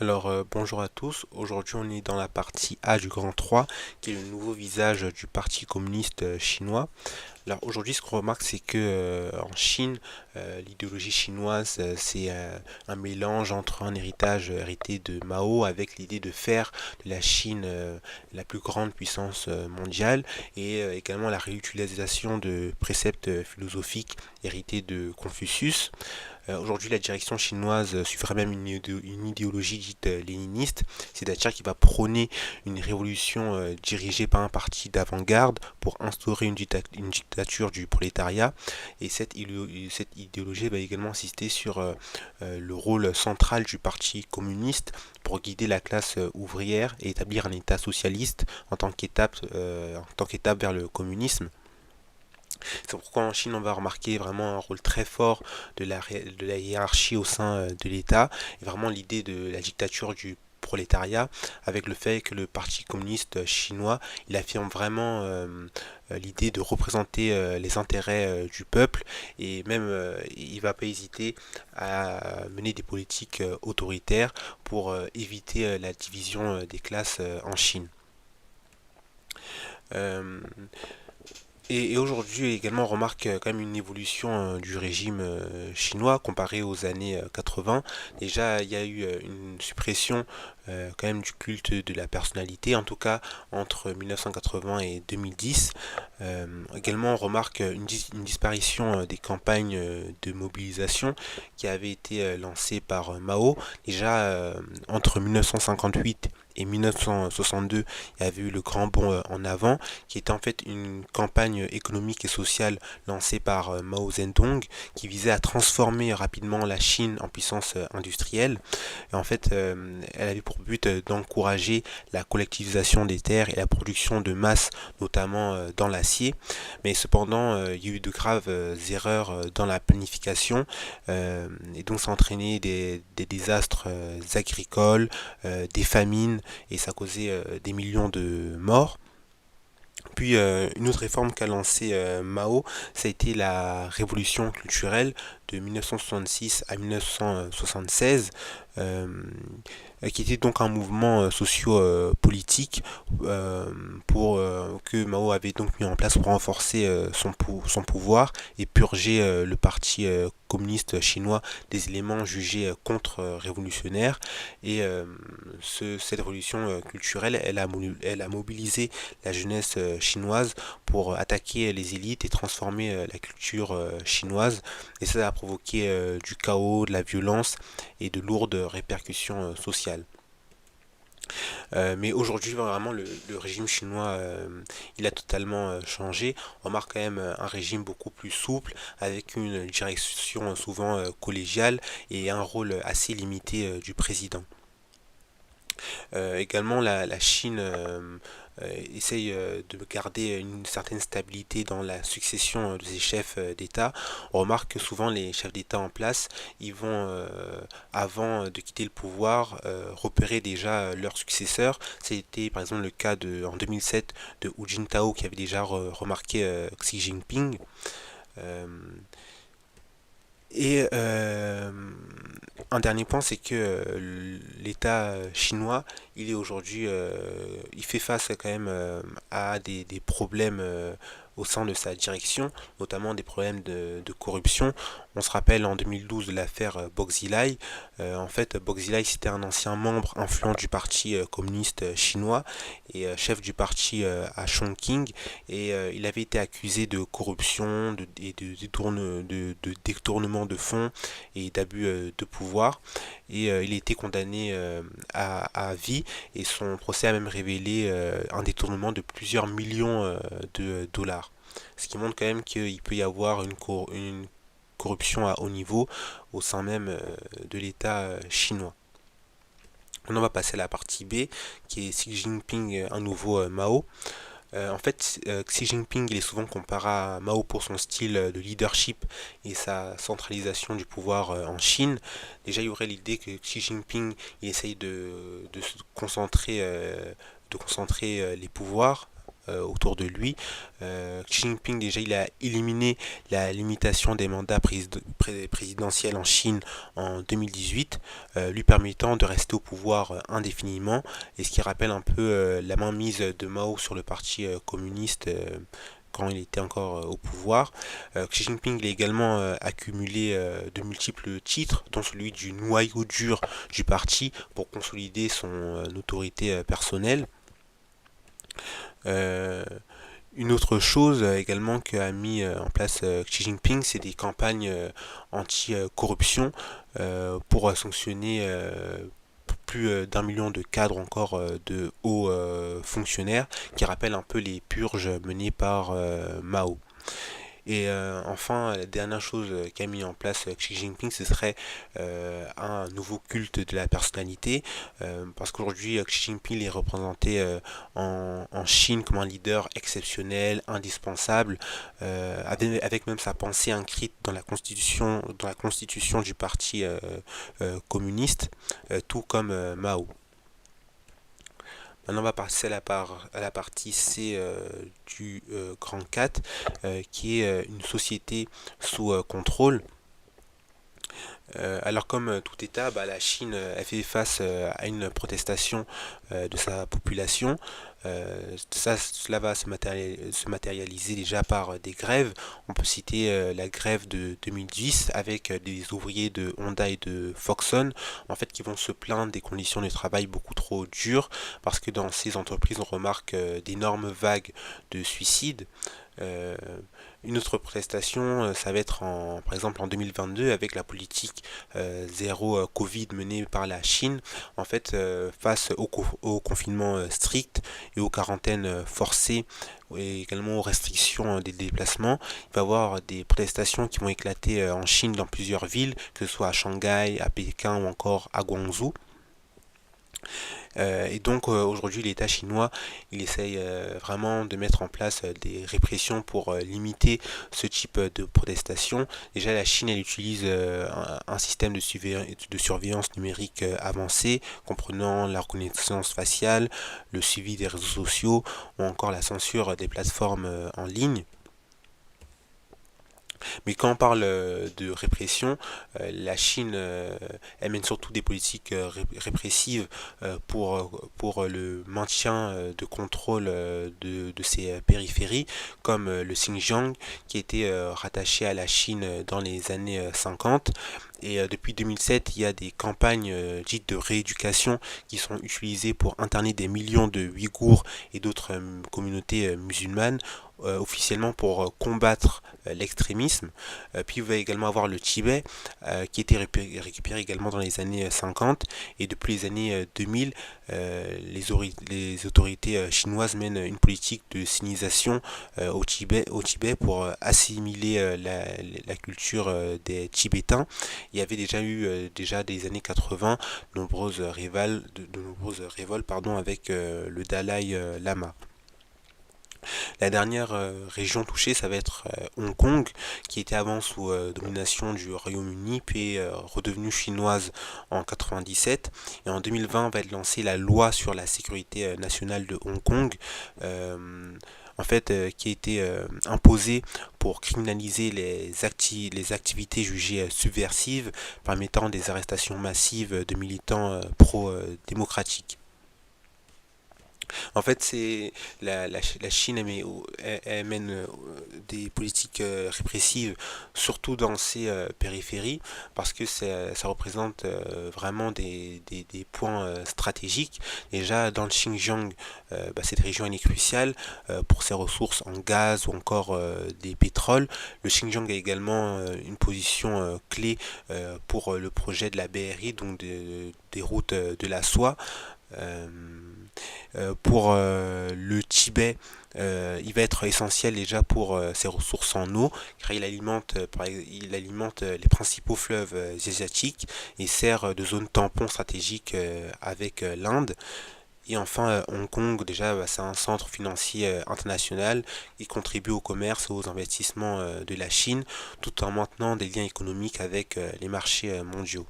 Bonjour à tous. Aujourd'hui, on est dans la partie A du Grand 3, qui est le nouveau visage du Parti communiste chinois. Alors aujourd'hui, ce qu'on remarque, c'est que en Chine, l'idéologie chinoise, c'est un mélange entre un héritage hérité de Mao avec l'idée de faire de la Chine la plus grande puissance mondiale et également la réutilisation de préceptes philosophiques hérités de Confucius. Aujourd'hui, la direction chinoise suivra même une idéologie dite léniniste, c'est-à-dire qui va prôner une révolution dirigée par un parti d'avant-garde pour instaurer une dictature du prolétariat. Et cette idéologie va également insister sur le rôle central du parti communiste pour guider la classe ouvrière et établir un État socialiste en tant qu'étape vers le communisme. C'est pourquoi en Chine, on va remarquer vraiment un rôle très fort de la hiérarchie au sein de l'État, et vraiment l'idée de la dictature du prolétariat, avec le fait que le Parti communiste chinois, il affirme vraiment l'idée de représenter les intérêts du peuple, et même il va pas hésiter à mener des politiques autoritaires pour éviter la division des classes en Chine. Euh, et aujourd'hui également on remarque quand même une évolution du régime chinois comparé aux années 80. Déjà il y a eu une suppression quand même du culte de la personnalité, en tout cas entre 1980 et 2010. Également on remarque une disparition des campagnes de mobilisation qui avaient été lancées par Mao. Déjà entre 1958 et 1962, il y avait eu le grand bond en avant, qui était en fait une campagne économique et sociale lancée par Mao Zedong, qui visait à transformer rapidement la Chine en puissance industrielle. Et en fait, elle avait pour but d'encourager la collectivisation des terres et la production de masse, notamment dans l'acier. Mais cependant, il y a eu de graves erreurs dans la planification, et donc ça a entraîné des désastres agricoles, des famines, et ça a causé des millions de morts. Puis une autre réforme qu'a lancée Mao, ça a été la révolution culturelle de 1966 à 1976, euh, qui était donc un mouvement socio-politique que Mao avait donc mis en place pour renforcer son pouvoir et purger le parti communiste chinois des éléments jugés contre-révolutionnaires. Et cette révolution culturelle, elle a mobilisé la jeunesse chinoise pour attaquer les élites et transformer la culture chinoise. Et ça a provoqué du chaos, de la violence et de lourdes répercussions sociales. Mais aujourd'hui, vraiment, le régime chinois, il a totalement changé. On remarque quand même un régime beaucoup plus souple, avec une direction souvent collégiale et un rôle assez limité du président. Également, la Chine essaye de garder une certaine stabilité dans la succession de ses chefs d'État. On remarque que souvent les chefs d'État en place, ils vont, avant de quitter le pouvoir, repérer déjà leurs successeurs. C'était par exemple le cas en 2007 de Hu Jintao qui avait déjà remarqué Xi Jinping. Euh, et un dernier point, c'est que l'État chinois, il est aujourd'hui, il fait face quand même à des problèmes au sein de sa direction, notamment des problèmes de corruption. On se rappelle en 2012 de l'affaire Boxilai. En fait, Boxilai, c'était un ancien membre influent du parti communiste chinois et chef du parti à Chongqing. Et il avait été accusé de corruption et de détournement de fonds et d'abus de pouvoir. Et il a été condamné à vie, et son procès a même révélé un détournement de plusieurs millions de dollars. Ce qui montre quand même qu'il peut y avoir une corruption à haut niveau au sein même de l'État chinois. Maintenant, on va passer à la partie B, qui est Xi Jinping, un nouveau Mao. En fait, Xi Jinping il est souvent comparé à Mao pour son style de leadership et sa centralisation du pouvoir en Chine. Déjà, il y aurait l'idée que Xi Jinping il essaye de se concentrer, les pouvoirs autour de lui. Xi Jinping, déjà, il a éliminé la limitation des mandats présidentiels en Chine en 2018, lui permettant de rester au pouvoir indéfiniment, et ce qui rappelle un peu la mainmise de Mao sur le parti communiste quand il était encore au pouvoir. Xi Jinping a également accumulé de multiples titres, dont celui du noyau dur du parti pour consolider son autorité personnelle. Euh, une autre chose également qu'a mis en place Xi Jinping, c'est des campagnes anti-corruption pour sanctionner plus d'1 million de cadres encore de hauts fonctionnaires, qui rappellent un peu les purges menées par Mao. Et enfin, la dernière chose qu'a mis en place Xi Jinping, ce serait un nouveau culte de la personnalité, parce qu'aujourd'hui, Xi Jinping est représenté en Chine comme un leader exceptionnel, indispensable, avec même sa pensée inscrite dans la constitution du parti communiste, tout comme Mao. Maintenant, on va passer à la partie C du Grand 4, qui est une société sous contrôle. Alors comme tout État, la Chine a fait face à une protestation de sa population. Cela va se matérialiser déjà par des grèves. On peut citer la grève de 2010 avec des ouvriers de Honda et de Foxconn, en fait, qui vont se plaindre des conditions de travail beaucoup trop dures, parce que dans ces entreprises on remarque d'énormes vagues de suicides. Euh, une autre protestation, ça va être par exemple en 2022 avec la politique zéro Covid menée par la Chine. En fait, face au confinement strict et aux quarantaines forcées et également aux restrictions des déplacements, il va y avoir des protestations qui vont éclater en Chine dans plusieurs villes, que ce soit à Shanghai, à Pékin ou encore à Guangzhou. Et donc aujourd'hui l'État chinois il essaye vraiment de mettre en place des répressions pour limiter ce type de protestation. Déjà la Chine elle utilise un système de surveillance numérique avancé comprenant la reconnaissance faciale, le suivi des réseaux sociaux ou encore la censure des plateformes en ligne. Mais quand on parle de répression, la Chine elle mène surtout des politiques répressives pour le maintien de contrôle de ces périphéries, comme le Xinjiang, qui était rattaché à la Chine dans les années 50. Et depuis 2007, il y a des campagnes dites de rééducation qui sont utilisées pour interner des millions de Ouïghours et d'autres communautés musulmanes, officiellement pour combattre l'extrémisme. Puis vous allez également avoir le Tibet qui a été récupéré également dans les années 50, et depuis les années 2000, les autorités chinoises mènent une politique de sinisation au Tibet pour assimiler la culture des Tibétains. Il y avait déjà eu déjà des années 80 de nombreuses révoltes avec le Dalai Lama. La dernière région touchée, ça va être Hong Kong, qui était avant sous domination du Royaume-Uni, puis redevenue chinoise en 97. Et en 2020 va être lancée la loi sur la sécurité nationale de Hong Kong, en fait, qui a été imposée pour criminaliser les activités jugées subversives, permettant des arrestations massives de militants pro-démocratiques. En fait, c'est la Chine elle mène des politiques répressives, surtout dans ses périphéries, parce que ça représente vraiment des points stratégiques. Déjà, dans le Xinjiang, cette région elle est cruciale pour ses ressources en gaz ou encore des pétroles. Le Xinjiang a également une position clé pour le projet de la BRI, donc des routes de la soie. Euh, pour le Tibet, il va être essentiel déjà pour ses ressources en eau, car il alimente les principaux fleuves asiatiques et sert de zone tampon stratégique avec l'Inde. Et enfin, Hong Kong, déjà, c'est un centre financier international qui contribue au commerce et aux investissements de la Chine, tout en maintenant des liens économiques avec les marchés mondiaux.